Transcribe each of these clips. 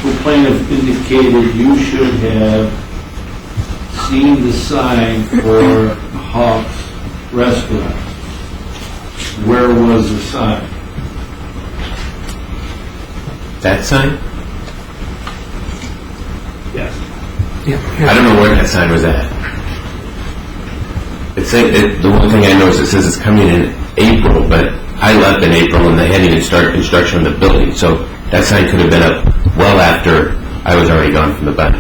The plaintiff indicated you should have seen the sign for Hawk's Restaurant. Where was the sign? That sign? Yes. I don't know where that sign was at. The one thing I know is it says it's coming in April, but I left in April and they hadn't even started construction of the building, so that sign could have been up well after I was already gone from the bank.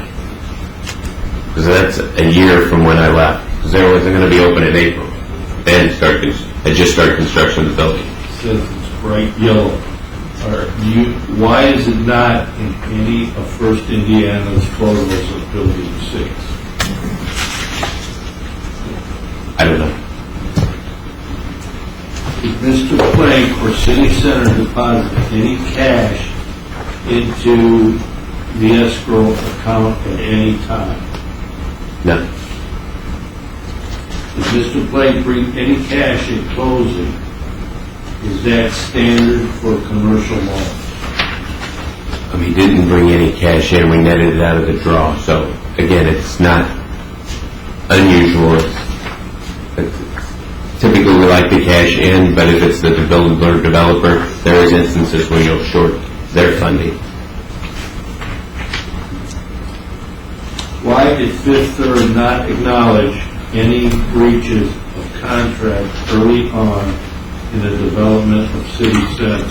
Because that's a year from when I left. Because they wasn't going to be open in April. They had just started construction of the building. It says it's bright yellow. Why is it not in any of First Indiana's photos of Building 6? I don't know. Did Mr. Plank or City Center deposit any cash into the escrow account at any time? No. Did Mr. Plank bring any cash in closing? Is that standard for commercial loans? He didn't bring any cash in. We netted it out of the draw. So, again, it's not unusual. Typically, we like the cash in, but if it's the builder developer, there is instances where you'll short their funding. Why did Fifth Third not acknowledge any breaches of contract early on in the development of City Center?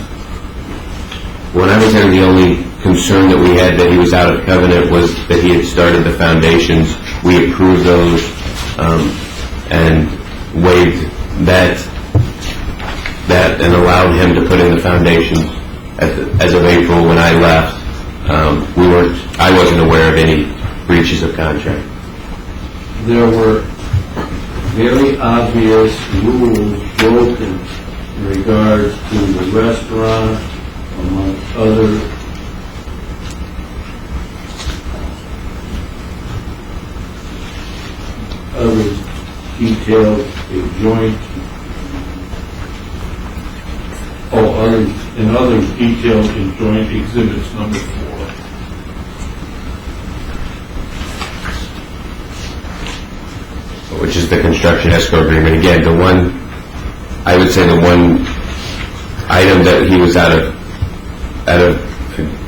When I was there, the only concern that we had that he was out of covenant was that he had started the foundations. We approved those and waived that and allowed him to put in the foundations as of April. When I left, I wasn't aware of any breaches of contract. There were very obvious rules broken in regards to the restaurant, among other detailed others detailed in joint exhibits number 4. Which is the construction escrow agreement. Again, I would say the one item that he was out of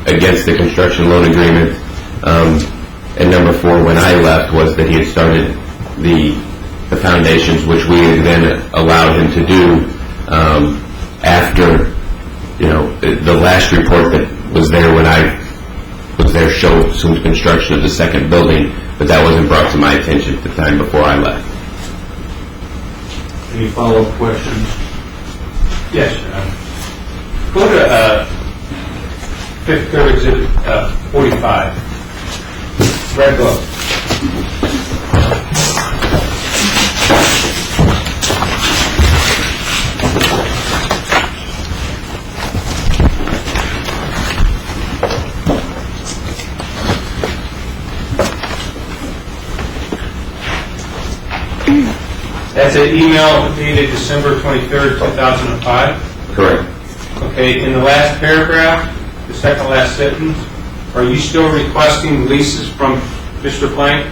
against the construction loan agreement, and number 4 when I left, was that he had started the foundations, which we then allowed him to do after, the last report that was there when I was there showed some construction of the second building, but that wasn't brought to my attention at the time before I left. Any follow-up questions? Yes. Go to Fifth Third Exhibit 45. Red book. That's an email dated December 23rd, 2005. Correct. Okay, in the last paragraph, the second last sentence, are you still requesting leases from Mr. Plank?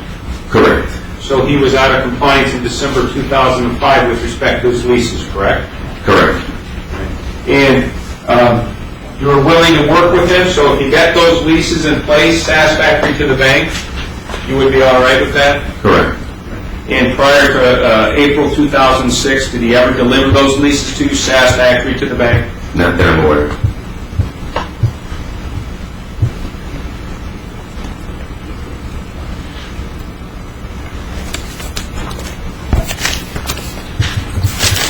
Correct. So he was out of compliance in December 2005 with respect to his leases, correct? Correct. And you were willing to work with him, so if he got those leases in place, satisfactory to the bank, you would be all right with that? Correct. And prior to April 2006, did he ever deliver those leases to you satisfactory to the bank? Not that I'm aware of.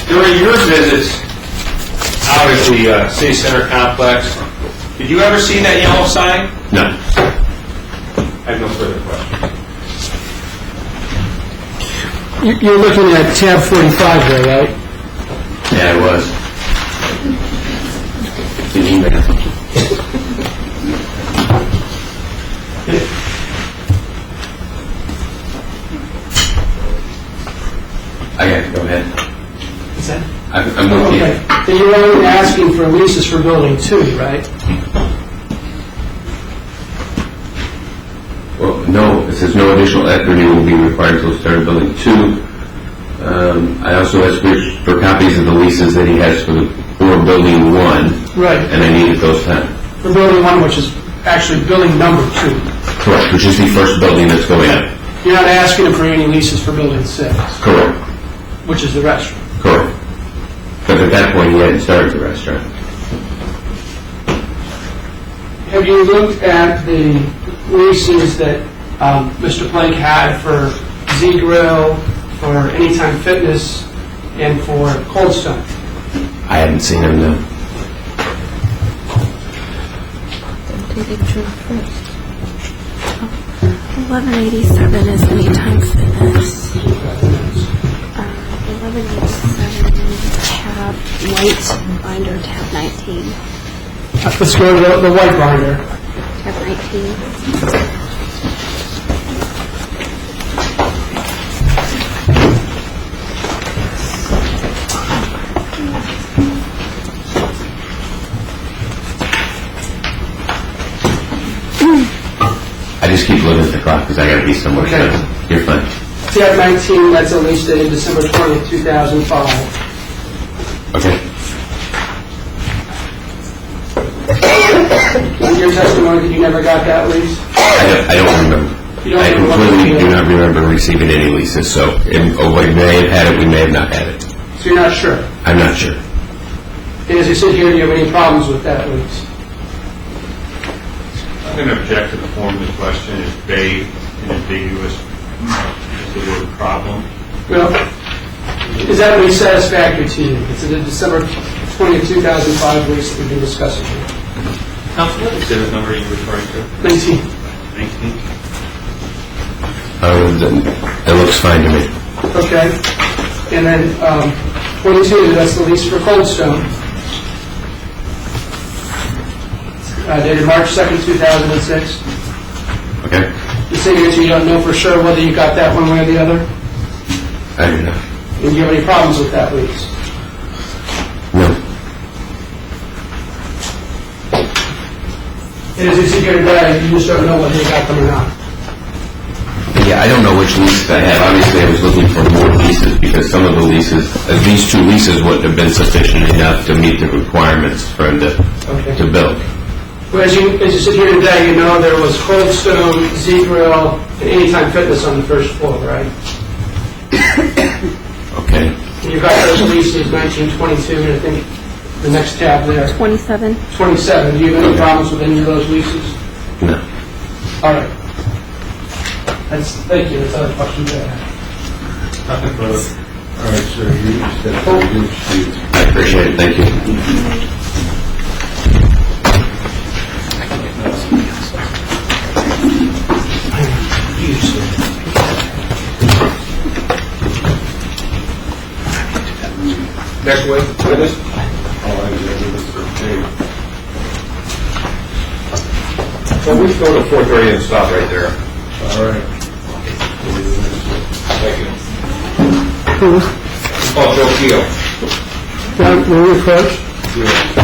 During your visits out at the City Center complex, did you ever see that yellow sign? No. I have no further questions. You're looking at tab 45 there, right? Yeah, I was. It's an email. I got to go ahead. What's that? I'm with you. Okay. So you're only asking for leases for building 2, right? Well, no, it says no additional equity will be required until started building 2. I also asked for copies of the leases that he has for building 1, Right, and I needed those 10. for building 1, which is actually building number 2. Correct, which is the first building that's going up. You're not asking him for any leases for building 6, Correct, which is the restaurant. correct. But at that point, he hadn't started the restaurant. Have you looked at the leases that Mr. Plank had for Z Grill, for Anytime Fitness, and for Cold Stone? I haven't seen him, no. Dated June 1st. 1187 is Anytime Fitness. 1187 tab white binder tab 19. Let's go to the white binder. Tab 19. I just keep looking at the clock because I got to be somewhere. Okay. So you're fine. Tab 19, that's a lease dated December 20th, 2005. Okay. In your testimony, that you never got that lease? I don't remember. You don't I remember completely what do you not remember receiving any leases, so we may have had it, we may have not had it. So you're not sure? I'm not sure. And as you sit here, do you have any problems with that lease? I'm going to object to the form of the question. It's vague and ambiguous. Is the word problem? Well, is that lease satisfactory to you? It's a December 20th, 2005 lease that we've been discussing here. Council, what exhibit number are you referring to? 19. 19? It looks fine to me. Okay. And then 22, that's the lease for Cold Stone. Dated March 2nd, 2006. Okay? The signature, you don't know for sure whether you got that one way or the other? I do not. And do you have any problems with that lease? No. And as you sit here today, you just don't know whether you got them or not. Yeah, I don't know which leases I have. Obviously, I was looking for more leases because some of the leases, these 2 leases wouldn't have been sufficient enough to meet the requirements for him to build. Well, as you sit here today, you know there was Cold Stone, Z Grill, and Anytime Fitness on the first floor, right? Okay. And you've got those leases, 1922, and I think the next tab there, 27. 27. Do you have any problems with any of those leases? No. All right. Thank you. That's all the questions I have. Nothing further. All right, sir, you said you excused. I appreciate it. Thank you. Next witness? All I did was okay. So we can go to 4:30 and stop right there. All right. Thank you. Oh, Joe Keel. Were you first? Yeah.